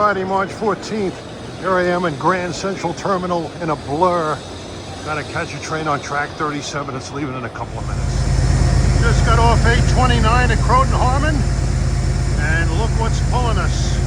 Friday, March 14th. Here I am in Grand Central Terminal in a blur. Gotta catch a train on track 37. It's leaving in a couple of minutes. Just got off 829 at Croton-Harmon, and look what's pulling us.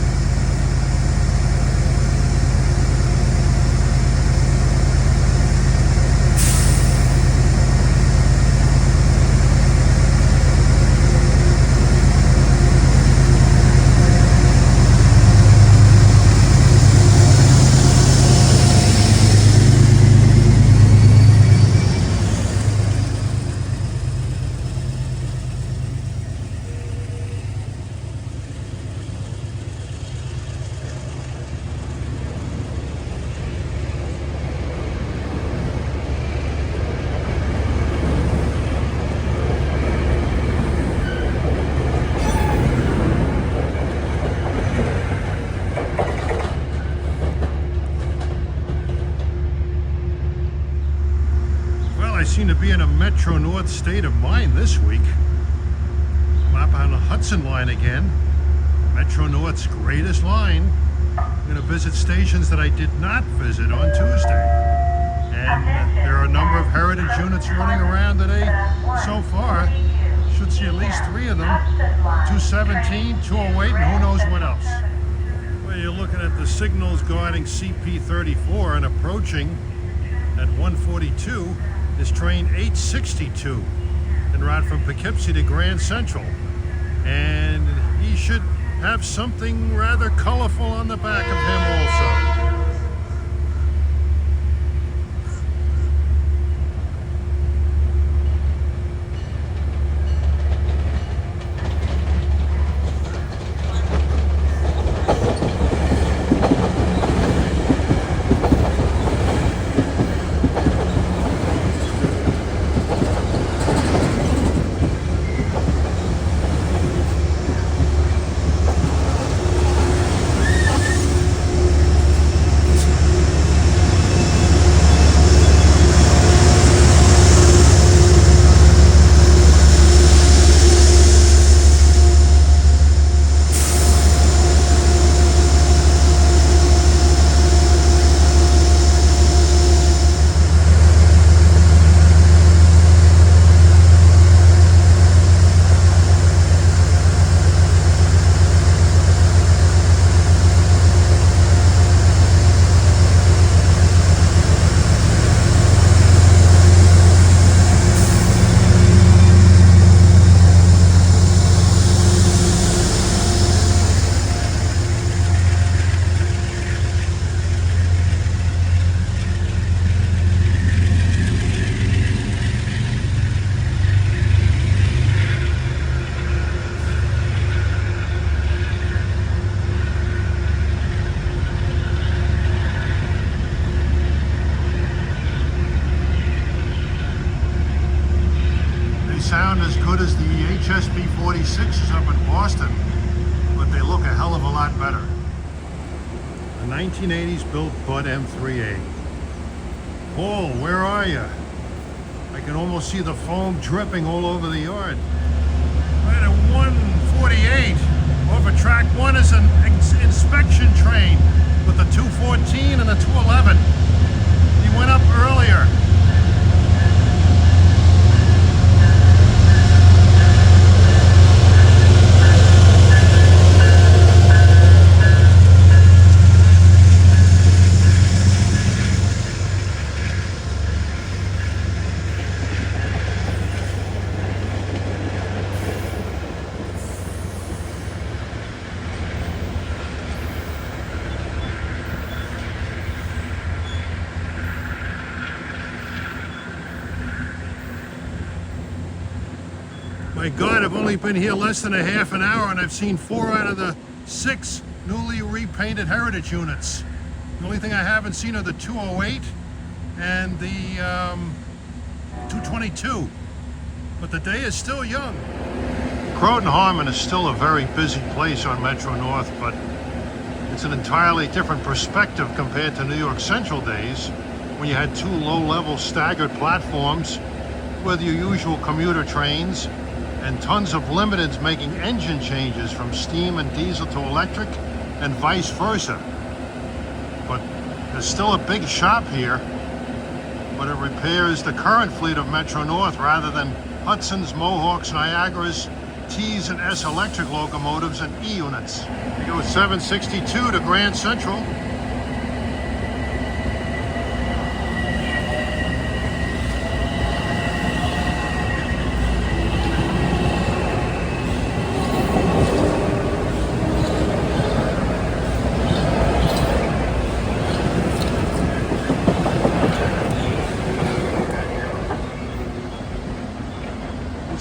I seem to be in a Metro North state of mind this week. I'm up on the Hudson line again, Metro North's greatest line. I'm going to visit stations that I did not visit on Tuesday. And there are a number of Heritage units running around today so far. Should see at least 3 of them. 217, 208, and who knows what else. Well, you're looking at the signals guarding CP34 and approaching at 142. is train 862 en route from Poughkeepsie to Grand Central, and he should have something rather colorful on the back of him also. Sound as good as the P46's up in Boston, but they look a hell of a lot better. A 1980s built Bud M3A. Paul, where are you? I can almost see the foam dripping all over the yard. Right at 148, over track 1 is an inspection train with the 214 and the 211. He went up earlier. My God, I've only been here less than a half an hour and I've seen 4 out of the 6 newly repainted Heritage units. The only thing I haven't seen are the 208 and the 222. But the day is still young. Croton-Harmon is still a very busy place on Metro North, but it's an entirely different perspective compared to New York Central days, when you had 2 low-level staggered platforms with your usual commuter trains and tons of limiteds making engine changes from steam and diesel to electric and vice versa. But there's still a big shop here, but it repairs the current fleet of Metro-North rather than Hudson's, Mohawks, Niagaras, T's and S electric locomotives and E units. We go 762 to Grand Central.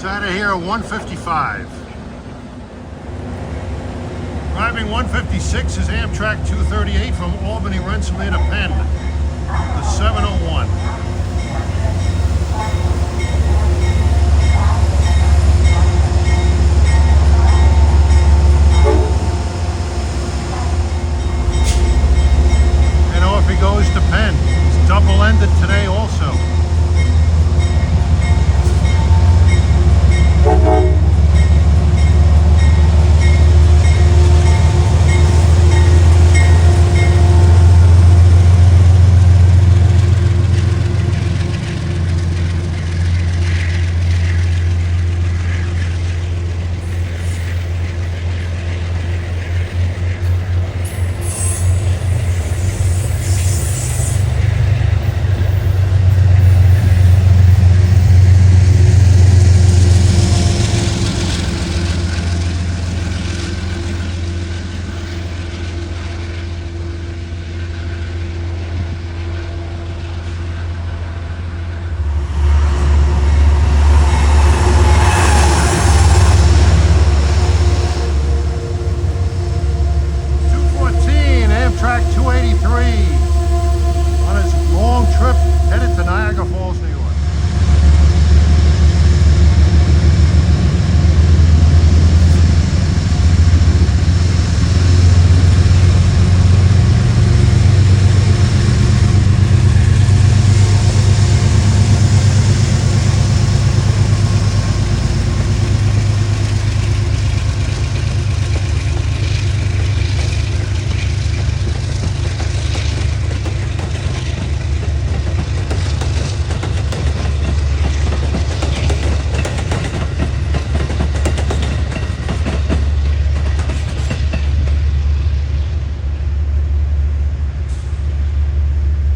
Out of here at 1:55. Driving 156 is Amtrak 238 from Albany, Rensselaer to Penn. The 701. And off he goes to Penn. It's double-ended today also.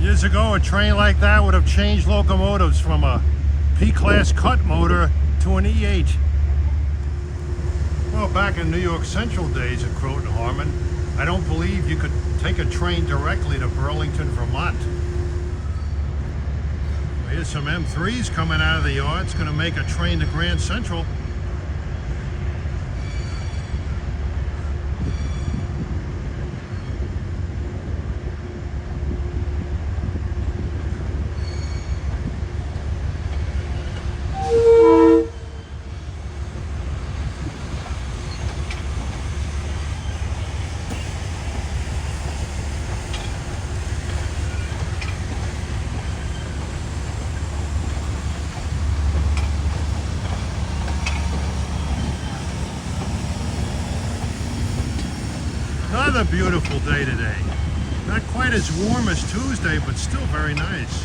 Years ago, a train like that would have changed locomotives from a P-class cut motor to an E8. Well, back in New York Central days at Croton-Harmon, I don't believe you could take a train directly to Burlington, Vermont. Well, here's some M3s coming out of the yard. It's going to make a train to Grand Central. Another beautiful day today. Not quite as warm as Tuesday, but still very nice.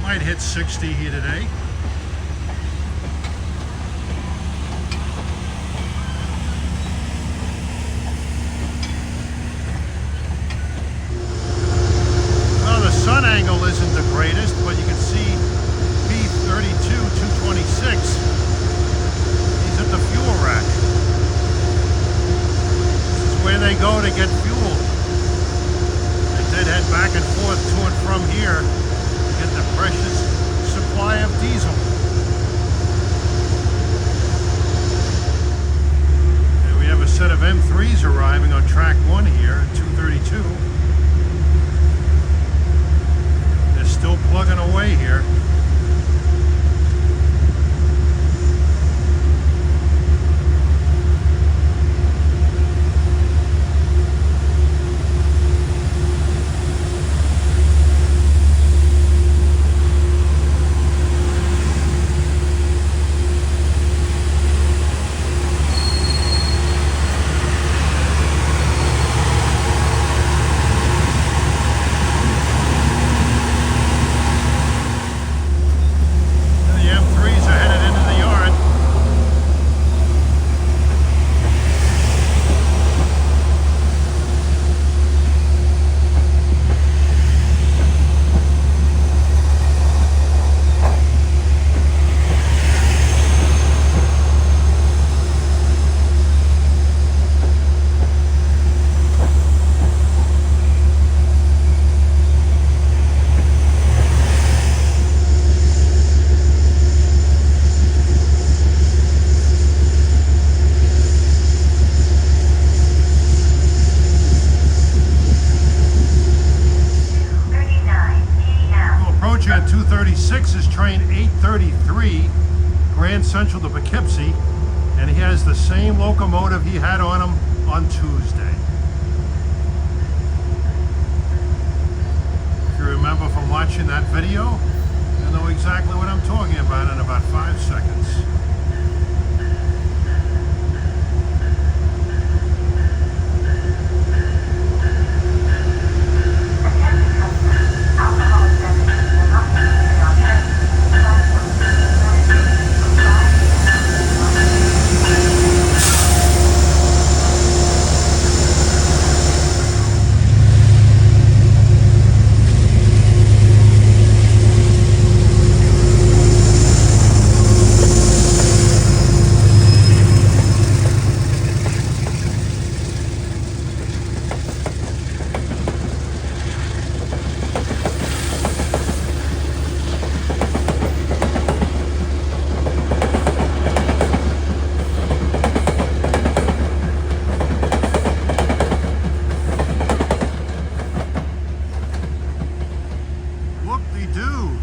Might hit 60 here today. Well, the sun angle isn't the greatest, but you can see P32 226. He's at the fuel rack. This is where they go to get fuel. They did head back and forth to and from here to get the precious supply of diesel. P36 is train 833, Grand Central to Poughkeepsie, and he has the same locomotive he had on him on Tuesday. If you remember from watching that video, you'll know exactly what I'm talking about in about 5 seconds.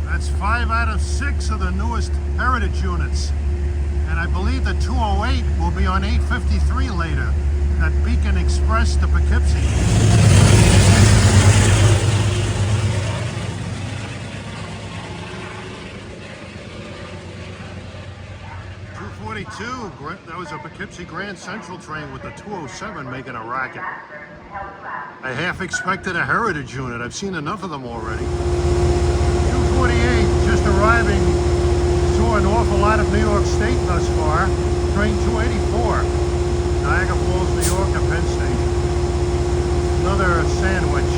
That's 5 out of 6 of the newest Heritage units. And I believe the 208 will be on 853 later. That Beacon Express to Poughkeepsie. 242, that was a Poughkeepsie Grand Central train with the 207 making a racket. I half expected a Heritage unit. I've seen enough of them already. 248 just arriving. Saw an awful lot of New York State thus far. Train 284. Niagara Falls, New York to Penn Station. Another sandwich.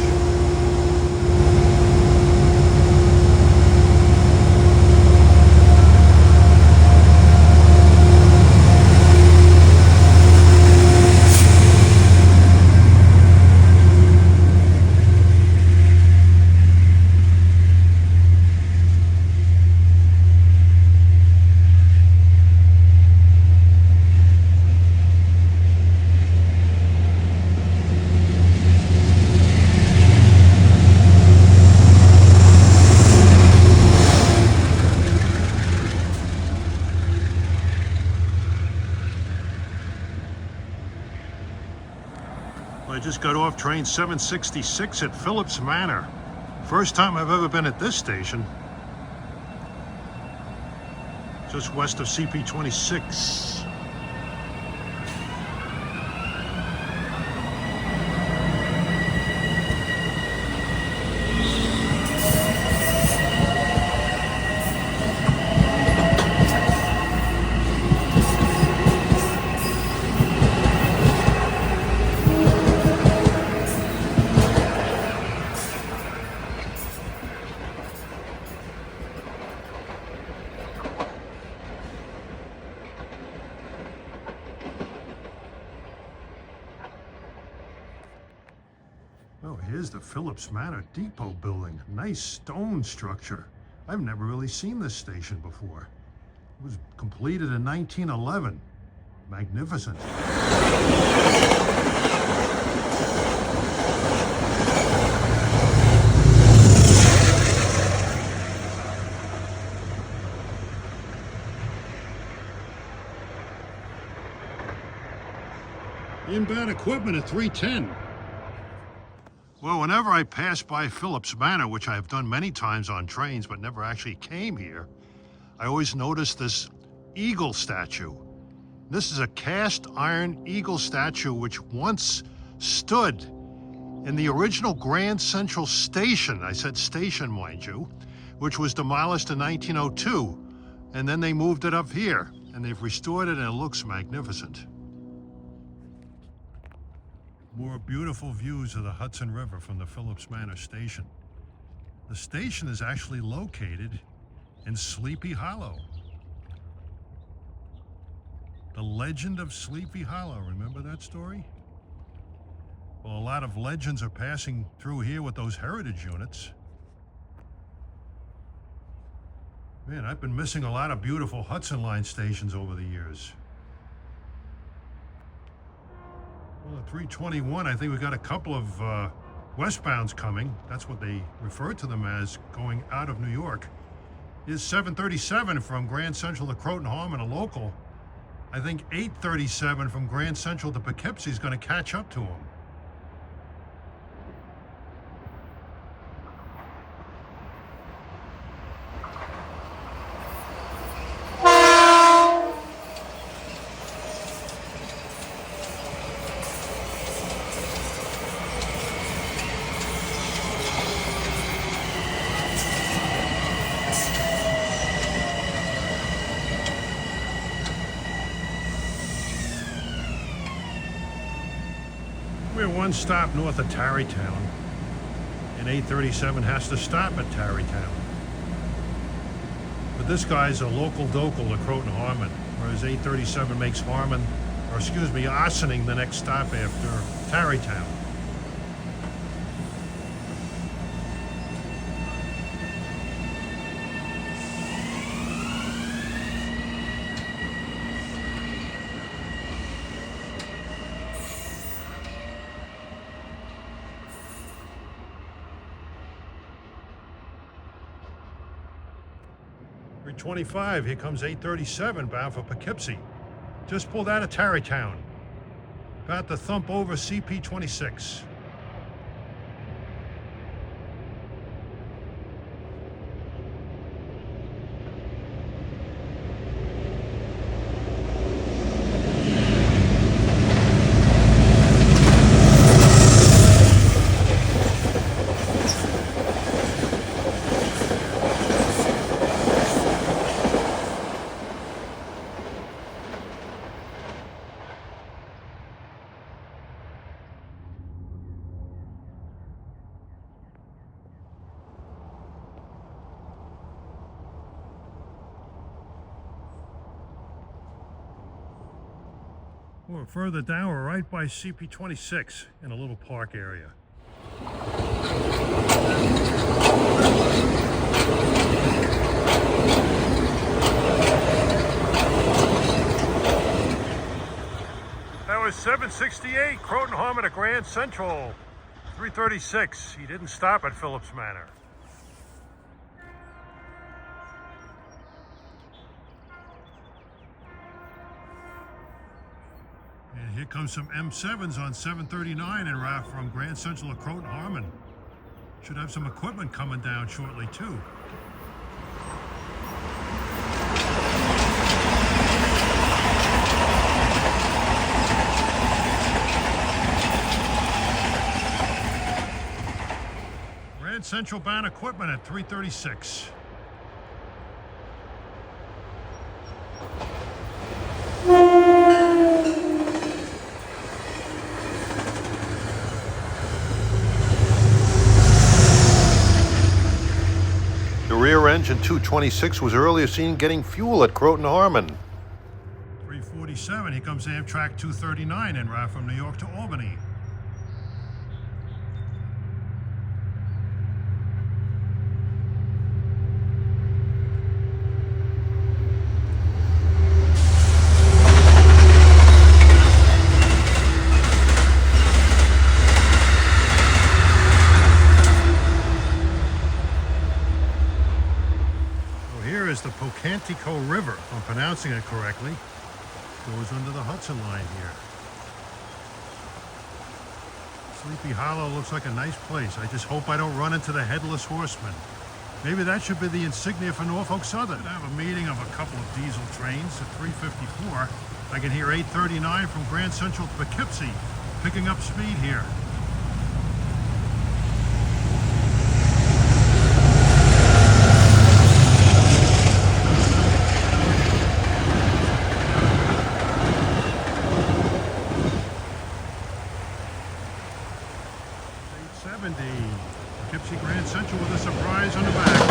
I just got off train 766 at Philipse Manor. First time I've ever been at this station. Just west of CP26. Oh, here's the Philipse Manor Depot building. Nice stone structure. I've never really seen this station before. It was completed in 1911. Magnificent. Inbound equipment at 310. Well, whenever I pass by Philipse Manor, which I have done many times on trains but never actually came here, I always notice this eagle statue. This is a cast iron eagle statue which once stood in the original Grand Central Station. I said station, mind you, which was demolished in 1902. And then they moved it up here, and they've restored it, and it looks magnificent. More beautiful views of the Hudson River from the Philipse Manor station. The station is actually located in Sleepy Hollow. The legend of Sleepy Hollow, remember that story? Well, a lot of legends are passing through here with those Heritage units. Man, I've been missing a lot of beautiful Hudson Line stations over the years. Well, at 321, I think we got a couple of westbounds coming. That's what they refer to them as, going out of New York. is 7:37 from Grand Central to Croton-Harmon, a local. I think 8:37 from Grand Central to Poughkeepsie is going to catch up to him. We're one stop north of Tarrytown, and 837 has to stop at Tarrytown. But this guy's a local docal to Croton-Harmon, whereas 837 makes Ossining the next stop after Tarrytown. Route 25, here comes 837 bound for Poughkeepsie. Just pulled out of Tarrytown. About to thump over CP26. Well, further down, we're right by CP26 in a little park area. That was 768, Croton-Harmon to Grand Central, 336. He didn't stop at Philipse Manor. And here comes some M7s on 739 en route from Grand Central to Croton-Harmon. Should have some equipment coming down shortly too. Grand Central bound equipment at 336. The rear engine 226 was earlier seen getting fuel at Croton-Harmon. 347, here comes Amtrak 239 en route from New York to Albany. Is the Pocantico River, if I'm pronouncing it correctly. Goes under the Hudson line here. Sleepy Hollow looks like a nice place. I just hope I don't run into the Headless Horseman. Maybe that should be the insignia for Norfolk Southern. I have a meeting of a couple of diesel trains at 354. I can hear 839 from Grand Central to Poughkeepsie, picking up speed here. Poughkeepsie Grand Central with a surprise on the back.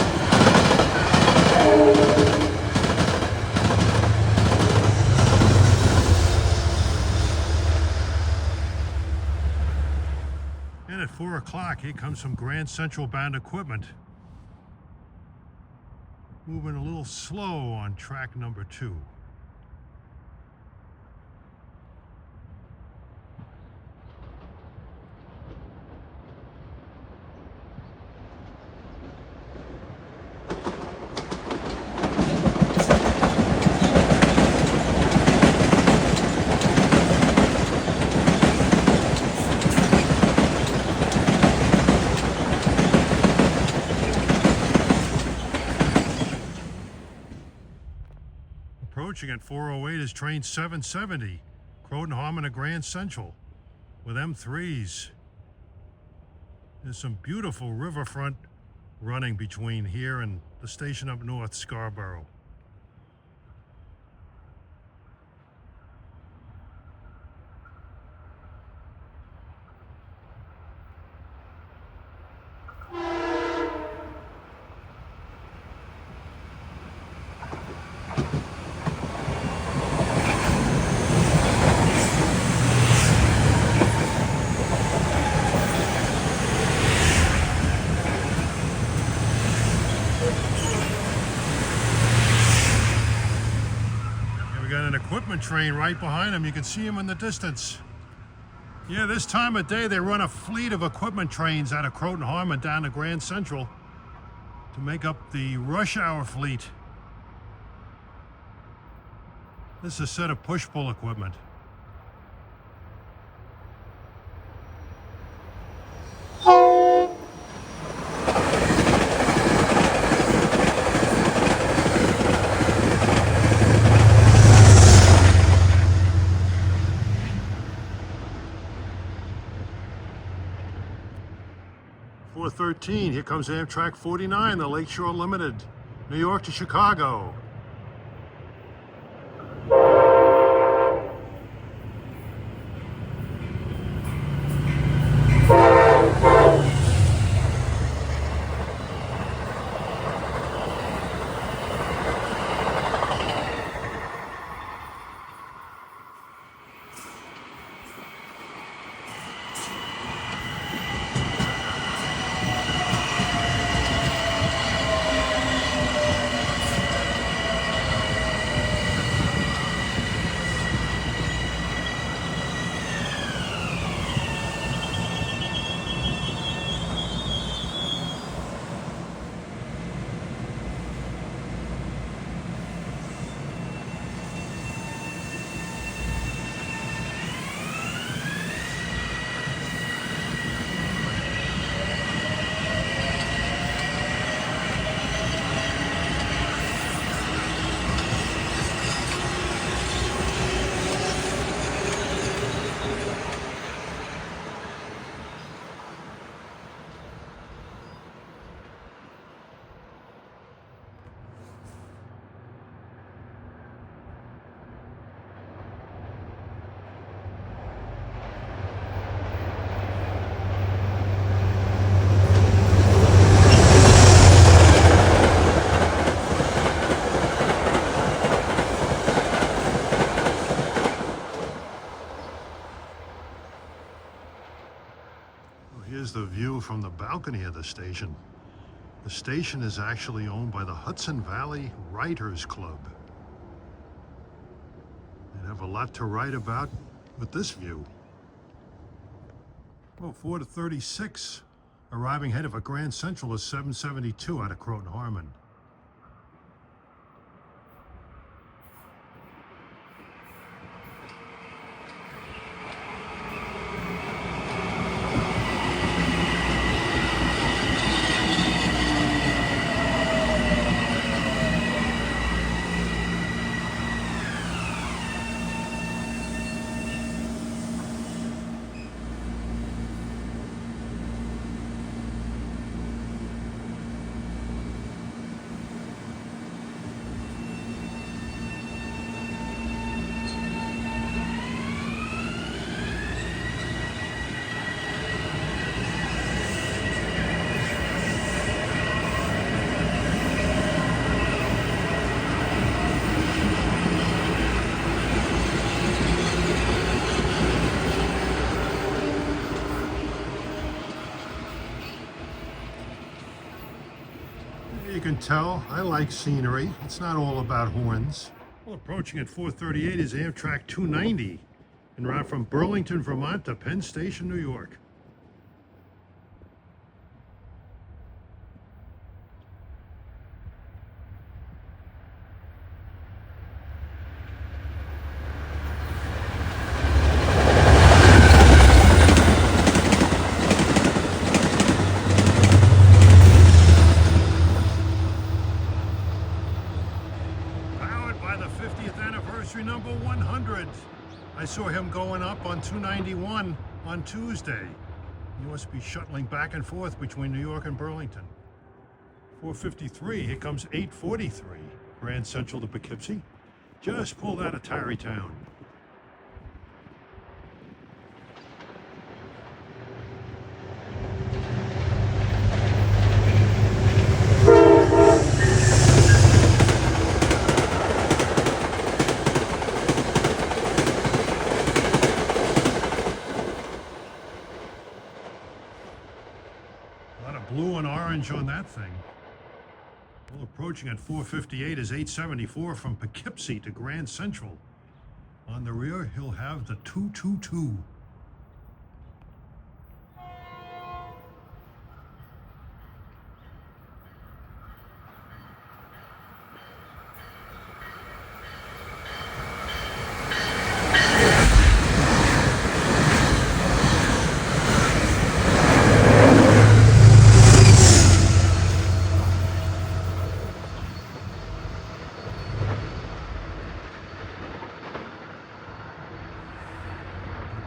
And at 4 o'clock, here comes some Grand Central bound equipment. Moving a little slow on track number 2. approaching at 4:08 is train 770, Croton-Harmon to Grand Central, with M3s. There's some beautiful riverfront running between here and the station up north, Scarborough. Equipment train right behind them. You can see them in the distance. Yeah, this time of day they run a fleet of equipment trains out of Croton-Harmon down to Grand Central to make up the rush hour fleet. This is a set of push-pull equipment. Here comes Amtrak 49, the Lakeshore Limited, New York to Chicago. Here's the view from the balcony of the station. The station is actually owned by the Hudson Valley Writers Club. They have a lot to write about with this view. Well, 4:36, arriving ahead of a Grand Central is 772 out of Croton-Harmon. You can tell I like scenery. It's not all about horns. Well, approaching at 4:38 is Amtrak 290, en route from Burlington, Vermont to Penn Station, New York. By the 50th anniversary number 100. I saw him going up on 291 on Tuesday. He must be shuttling back and forth between New York and Burlington. 453, here comes 843. Grand Central to Poughkeepsie. Just pulled out of Tarrytown. Blue and orange on that thing. Well, approaching at 458 is 874 from Poughkeepsie to Grand Central. On the rear, he'll have the 222.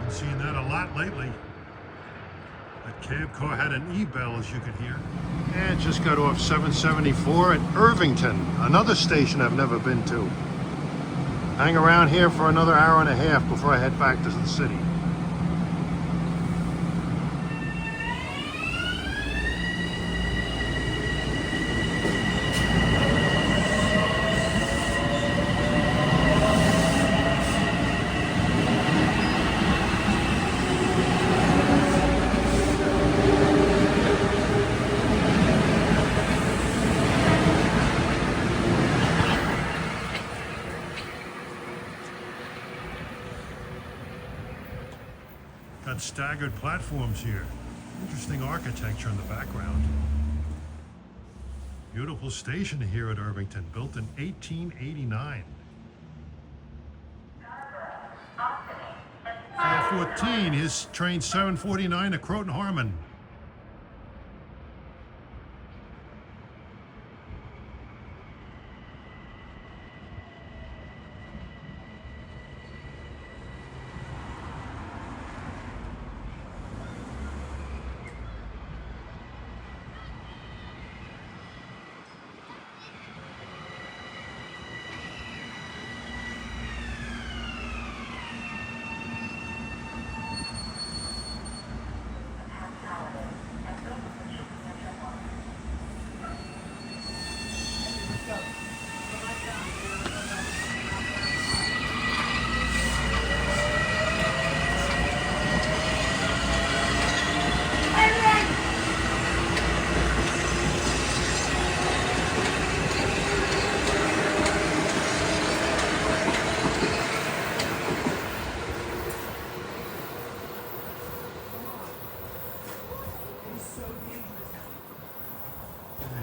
Seen that a lot lately. That cab car had an E-bell, as you could hear. And just got off 774 at Irvington, another station I've never been to. Hang around here for another hour and a half before I head back to the city. Got staggered platforms here. Interesting architecture in the background. Beautiful station here at Irvington, built in 1889. 414 is train 749 to Croton-Harmon.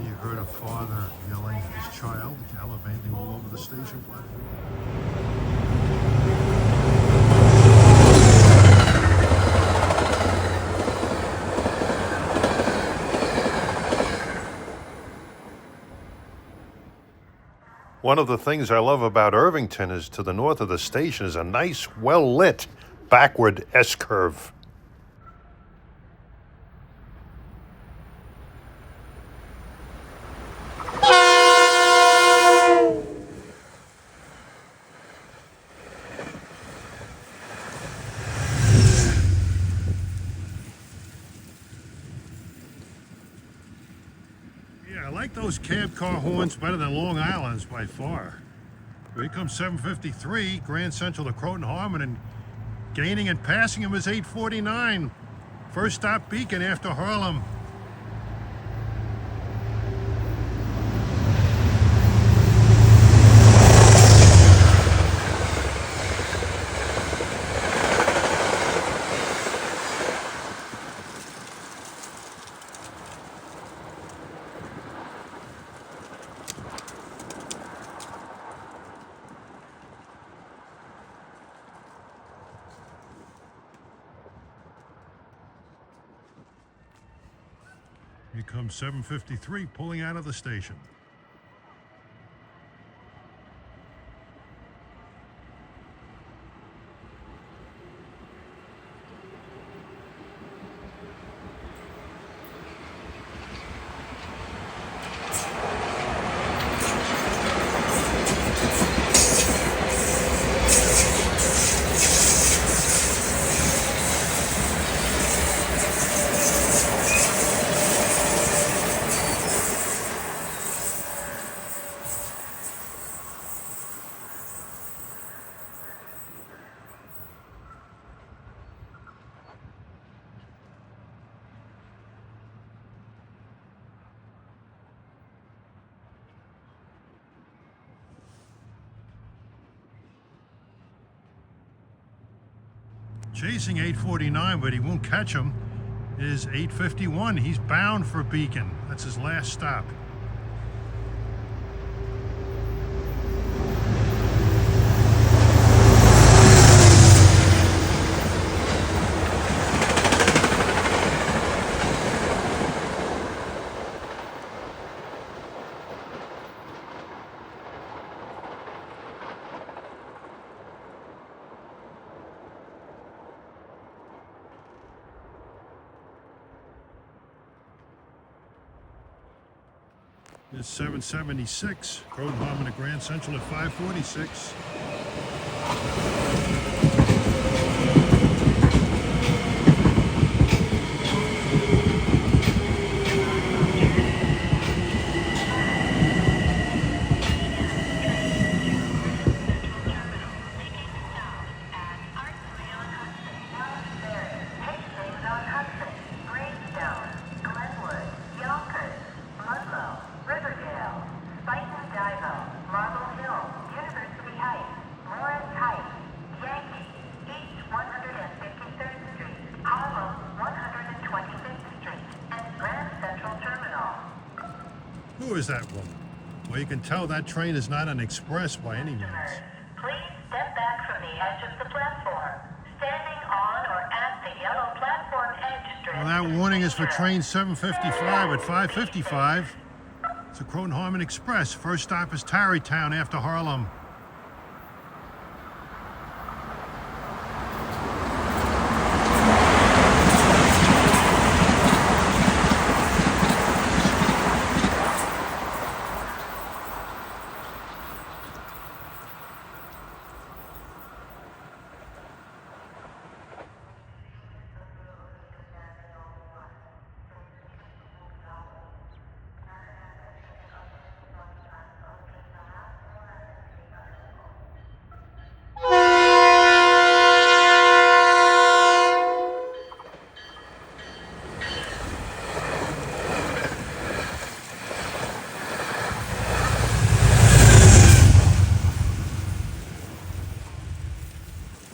You heard a father yelling at his child, gallivanting all over the station platform. One of the things I love about Irvington is to the north of the station is a nice, well-lit backward S-curve. Yeah, I like those cab car horns better than Long Island's by far. Here comes 753, Grand Central to Croton-Harmon, and gaining and passing him is 849. First stop Beacon after Harlem. Here comes 753 pulling out of the station. Chasing 849, but he won't catch him, is 851. He's bound for Beacon. That's his last stop. Is 776. Croton-Harmon to Grand Central at 546. Who is that woman? Well, you can tell that train is not an express by any means. Please step back from the edge of the platform. Standing on or at the yellow platform edge strip. Well, that warning is for train 755 at 555. It's a Croton-Harmon Express. First stop is Tarrytown after Harlem.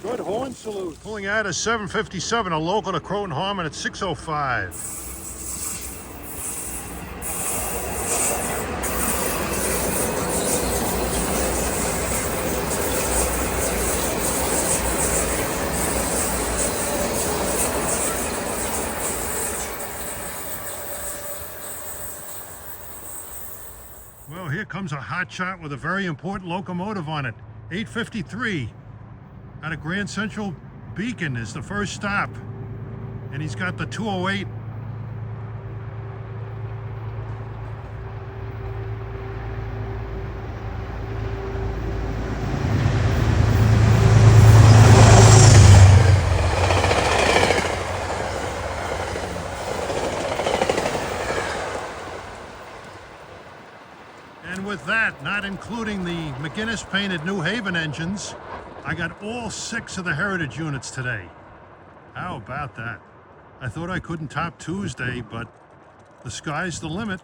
Good horn salute. Pulling out of 757, a local to Croton-Harmon at 6:05. Well, here comes a hot shot with a very important locomotive on it. 853. Out of Grand Central Beacon is the first stop. And he's got the 208. And with that, not including the McGinnis painted New Haven engines, I got all 6 of the Heritage units today. How about that? I thought I couldn't top Tuesday, but the sky's the limit.